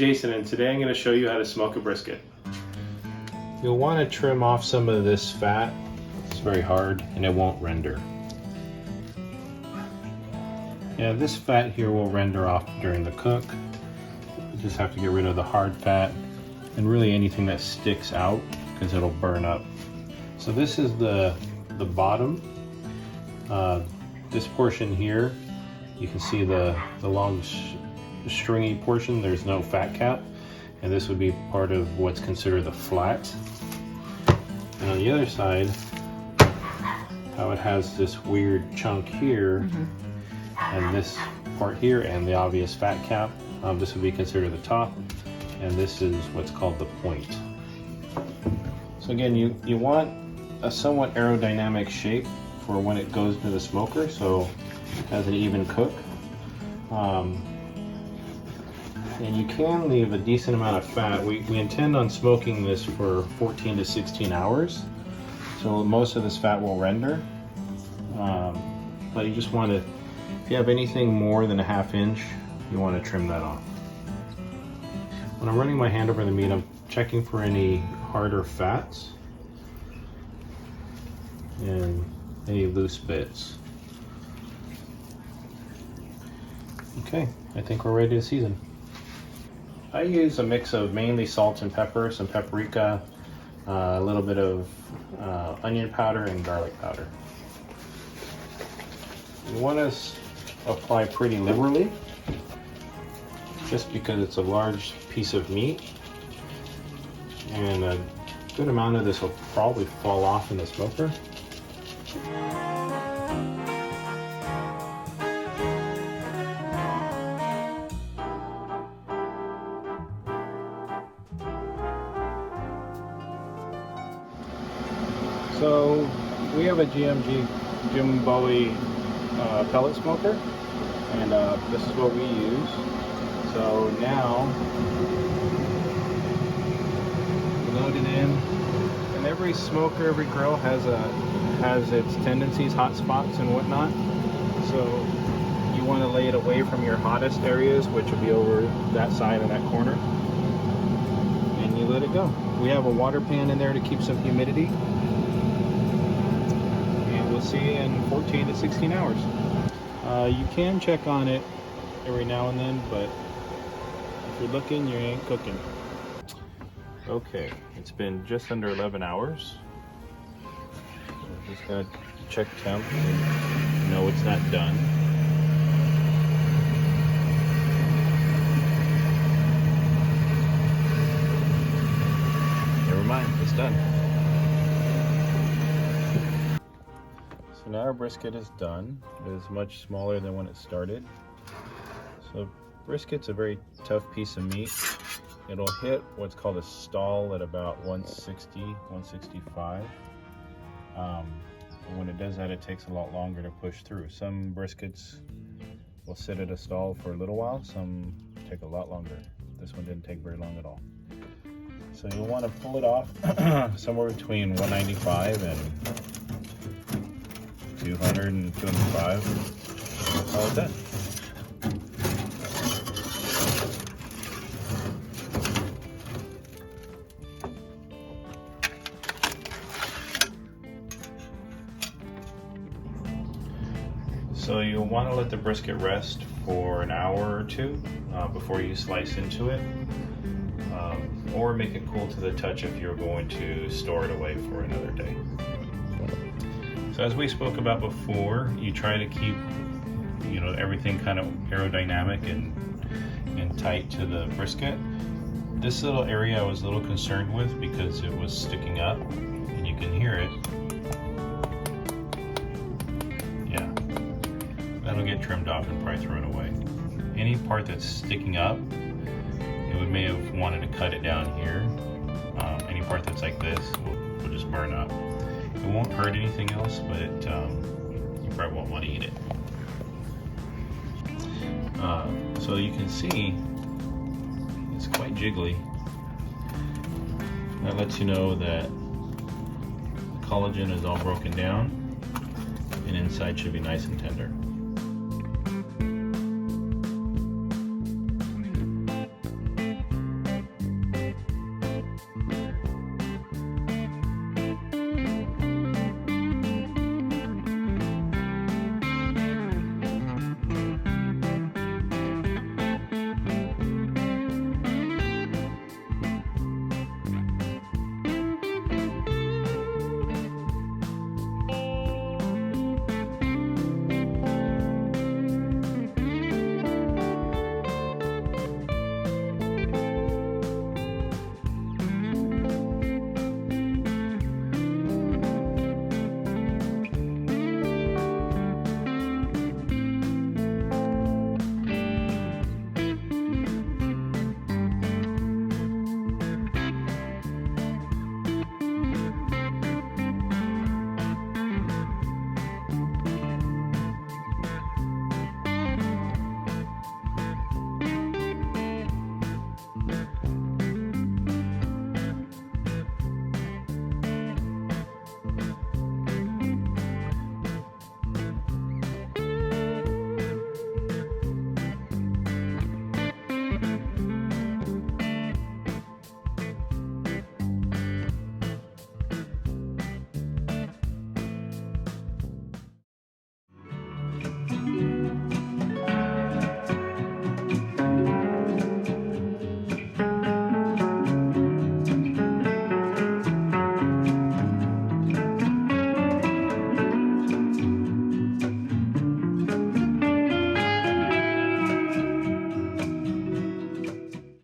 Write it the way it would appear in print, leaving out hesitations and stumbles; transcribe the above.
Jason, and today I'm going to show you how to smoke a brisket. You'll want to trim off some of this fat. It's very hard and it won't render. Yeah, this fat here will render off during the cook. You just have to get rid of the hard fat and really anything that sticks out because it'll burn up. So this is the bottom. This portion here, you can see the long stringy portion. There's no fat cap, and this would be part of what's considered the flat. And on the other side, how it has this weird chunk here, and this part here, and the obvious fat cap. This would be considered the top, and this is what's called the point. So again, you want a somewhat aerodynamic shape for when it goes to the smoker, so it has an even cook. And you can leave a decent amount of fat. We intend on smoking this for 14 to 16 hours, so most of this fat will render. But you just want to, if you have anything more than a ½ inch, you want to trim that off. When I'm running my hand over the meat, I'm checking for any harder fats and any loose bits. Okay, I think we're ready to season. I use a mix of mainly salt and pepper, some paprika, a little bit of onion powder and garlic powder. You want to apply pretty liberally, just because it's a large piece of meat, and a good amount of this will probably fall off in the smoker. So we have a GMG Jim Bowie pellet smoker, and this is what we use. So now load it in, and every smoker, every grill has its tendencies, hot spots and whatnot. So you want to lay it away from your hottest areas, which will be over that side and that corner, and you let it go. We have a water pan in there to keep some humidity. See in 14 to 16 hours. You can check on it every now and then, but if you're looking, you ain't cooking. Okay, it's been just under 11 hours. So I'm just gonna check temp. No, it's not done. Never mind, it's done. So now our brisket is done. It is much smaller than when it started. So brisket's a very tough piece of meat. It'll hit what's called a stall at about 160, 165. But when it does that, it takes a lot longer to push through. Some briskets will sit at a stall for a little while, some take a lot longer. This one didn't take very long at all. So you'll want to pull it off somewhere between 195 and 200 and 205. That's all it's done. So you'll want to let the brisket rest for an hour or two before you slice into it, or make it cool to the touch if you're going to store it away for another day. So as we spoke about before, you try to keep, everything kind of aerodynamic and tight to the brisket. This little area I was a little concerned with because it was sticking up, and you can hear it. Yeah, that'll get trimmed off and probably thrown away. Any part that's sticking up, we may have wanted to cut it down here. Any part that's like this will just burn up. It won't hurt anything else, but you probably won't want to eat it. So you can see it's quite jiggly. That lets you know that the collagen is all broken down and inside should be nice and tender.